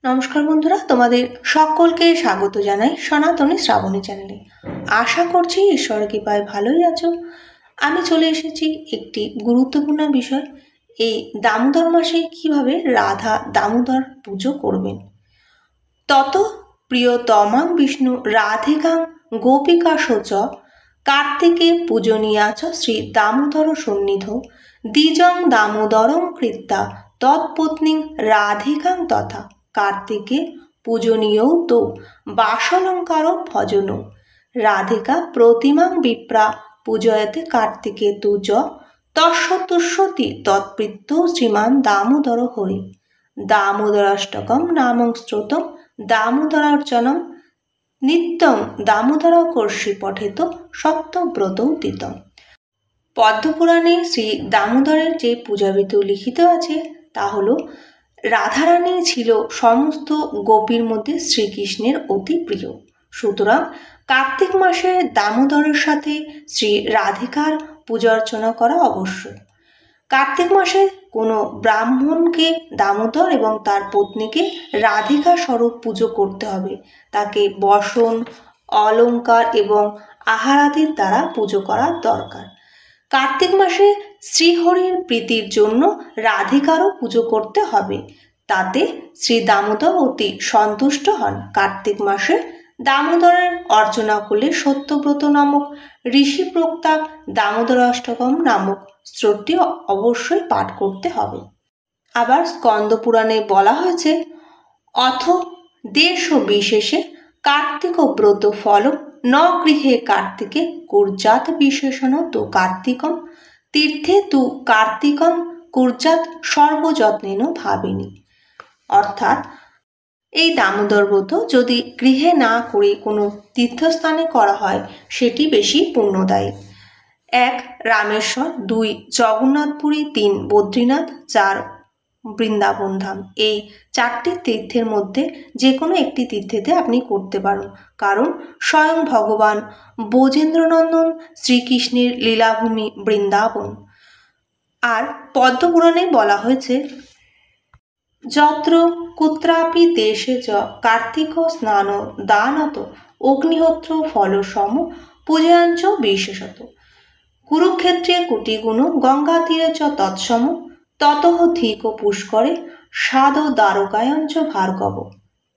নমস্কার বন্ধুরা, তোমাদের সকলকে স্বাগত জানাই সনাতনী শ্রাবণী চ্যানেলে। আশা করছি ঈশ্বরের কৃপায় ভালোই আছো। আমি চলে এসেছি একটি গুরুত্বপূর্ণ বিষয়, এই দামোদর মাসে কিভাবে রাধা দামোদর পুজো করবেন। তত প্রিয়তমাং বিষ্ণু রাধিকাং গোপিকা শোচ কার্তিকে পূজনীয়াচ শ্রী দামোদর সন্নিধ দ্বিজং দামোদরং কৃত্যা তৎপত্নী রাধিকাং তথা কার্তিকে পূজনীয় তো বাসলঙ্কার ভজন রাধিকা প্রতিমাং বিপ্রা পূজয়তে কার্তিকে তুজ তস্যতুষ্যতি তৎপ্রীত্য শ্রীমান দামোদর হরি দামোদরাষ্টকম নামং স্ত্রোতম দামোদরার্চনম নিত্যং দামোদরাকর্ষি পঠেত সত্যব্রত দিতম। পদ্মপুরাণে শ্রী দামোদরের যে পূজাবিধি লিখিত আছে তা হল, রাধারানী ছিল সমস্ত গোপীর মধ্যে শ্রীকৃষ্ণের অতি প্রিয়। সুতরাং কার্তিক মাসে দামোদরের সাথে শ্রী রাধিকার পূজা অর্চনা করা অবশ্যই। কার্তিক মাসে কোনো ব্রাহ্মণকে দামোদর এবং তার পত্নীকে রাধিকা স্বরূপ পুজো করতে হবে। তাকে বসন, অলঙ্কার এবং আহারাদির দ্বারা পুজো করার দরকার। কার্তিক মাসে শ্রীহরির প্রীতির জন্য রাধিকারও পুজো করতে হবে, তাতে শ্রী দামোদর অতি সন্তুষ্ট হন। কার্তিক মাসে দামোদরের অর্চনা করলে সত্যব্রত নামক ঋষি প্রোক্তা দামোদর অষ্টকম নামক স্তোত্রটি অবশ্যই পাঠ করতে হবে। আবার স্কন্দ পুরাণে বলা হয়েছে, অথ দেশ বিশেষে কার্তিক ব্রত ফল ন গৃহে কার্তিকে কুর্যাত বিশেষণ তু কার্তিকম তীর্থে তু কার্তিকম কুর্যাত সর্বযত্নেন ভাবিনি। অর্থাৎ এই দামোদর ব্রত যদি গৃহে না করে কোনো তীর্থস্থানে করা হয় সেটি বেশি পুণ্যদায়ী। 1 রামেশ্বর, 2 জগন্নাথপুরী, 3 বদ্রীনাথ, 4 বৃন্দাবন ধাম। এই 4টি তীর্থের মধ্যে যে কোনো একটি তীর্থেতে আপনি করতে পারেন, কারণ স্বয়ং ভগবান ব্রজেন্দ্রনন্দন শ্রীকৃষ্ণের লীলাভূমি বৃন্দাবন। আর পদ্মপুরাণে বলা হয়েছে, যত্র কুত্রাপি দেশে চ কার্তিক স্নান দানত অগ্নিহোত্র ফলসম পূজাঞ্চ বিশেষত কুরুক্ষেত্রে কোটিগুণ গঙ্গা তীরে চ তৎসম ততঃ ধিক পুষ্করে সাদ দ্বারকায়ঞ্চ ভার্গব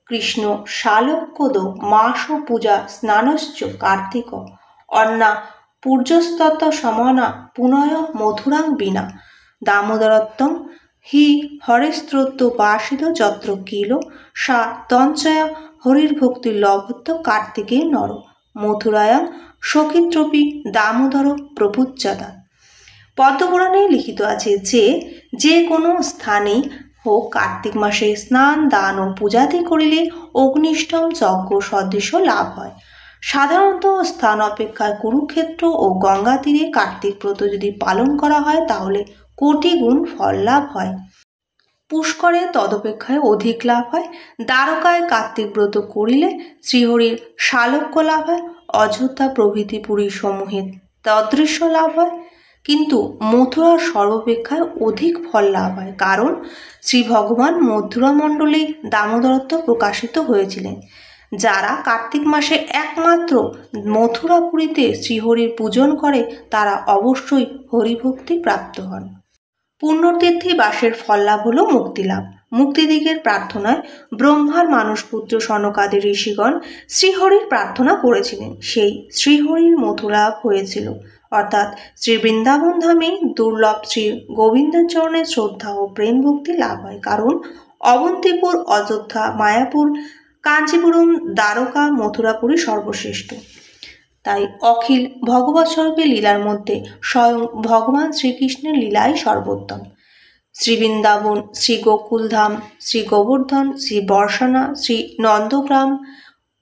কৃষ্ণ শালক্যদ মাস পূজা স্নানশ্চ কার্তিক অন্না পূর্যস্তত সমনা পুনয় মথুরাং বিনা দামোদরত্তম হি হরেস্ত্রোপাসিত যত্র কিল সা তঞ্চয়া হরির্ভক্তি লভত্ব কার্তিকে নর মথুরায়াং সখিত্রপি দামোদর প্রভুজ্জাদা। পদ্মপুরাণে লিখিত আছে যে কোনো স্থানেই হোক কার্তিক মাসে স্নান, দান ও পূজাদি করিলে অগ্নিষ্টম যজ্ঞ সদৃশ লাভ হয়। সাধারণত স্থান অপেক্ষায় কুরুক্ষেত্র ও গঙ্গা তীরে কার্তিক ব্রত যদি পালন করা হয় তাহলে কোটি গুণ ফল লাভ হয়। পুষ্করে তদপেক্ষায় অধিক লাভ হয়। দ্বারকায় কার্তিক ব্রত করিলে শ্রীহরির শালক্য লাভ হয়। অযোধ্যা প্রভৃতি পুরী সমূহের তদৃশ্য লাভ হয়। কিন্তু মথুরার সর্বাপেক্ষায় অধিক ফল লাভ হয়, কারণ শ্রী ভগবান মথুরা মণ্ডলে দামোদরত্ব প্রকাশিত হয়েছিলেন। যারা কার্তিক মাসে একমাত্র মথুরাপুরীতে শ্রীহরির পূজন করে তারা অবশ্যই হরিভক্তি প্রাপ্ত হন। পুণ্যতীর্থে বাসের ফল লাভ হল মুক্তিলাভ। মুক্তিদিগের প্রার্থনায় ব্রহ্মার মানসপুত্র সনকাদি ঋষিগণ শ্রীহরির প্রার্থনা করেছিলেন, সেই শ্রীহরির মথুলাভ হয়েছিল। অর্থাৎ শ্রী বৃন্দাবন ধামে দুর্লভ শ্রী গোবিন্দের চরণে শ্রদ্ধা ও প্রেম ভক্তি লাভ হয়, কারণ অবন্তিপুর, অযোধ্যা, মায়াপুর, কাঞ্চিপুরম, দ্বারকা, মথুরাপুরী সর্বশ্রেষ্ঠ। তাই অখিল ভগবৎ স্বরূপের লীলার মধ্যে স্বয়ং ভগবান শ্রীকৃষ্ণের লীলাই সর্বোত্তম। শ্রী বৃন্দাবন, শ্রী গোকুলধাম, শ্রী গোবর্ধন, শ্রী বর্ষানা, শ্রী নন্দগ্রাম,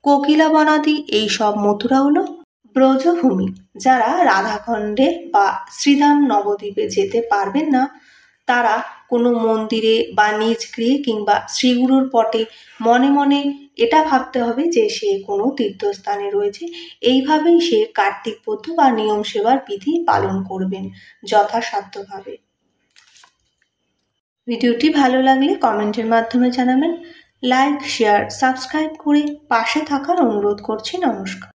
কোকিলাবনাদি এইসব মথুরা হল ব্রজভূমি। যারা রাধাখণ্ডে বা শ্রীধাম নবদ্বীপে যেতে পারবেন না তারা কোনো মন্দিরে বা নিজ গৃহে কিংবা শ্রীগুরুর পটে মনে মনে এটা ভাবতে হবে যে সে কোনো তীর্থস্থানে রয়েছে। এইভাবেই সে কার্তিক ব্রত বা নিয়ম সেবার বিধি পালন করবেন যথাসাধ্যভাবে। ভিডিওটি ভালো লাগলে কমেন্টের মাধ্যমে জানাবেন, লাইক শেয়ার সাবস্ক্রাইব করে পাশে থাকার অনুরোধ করছি। নমস্কার।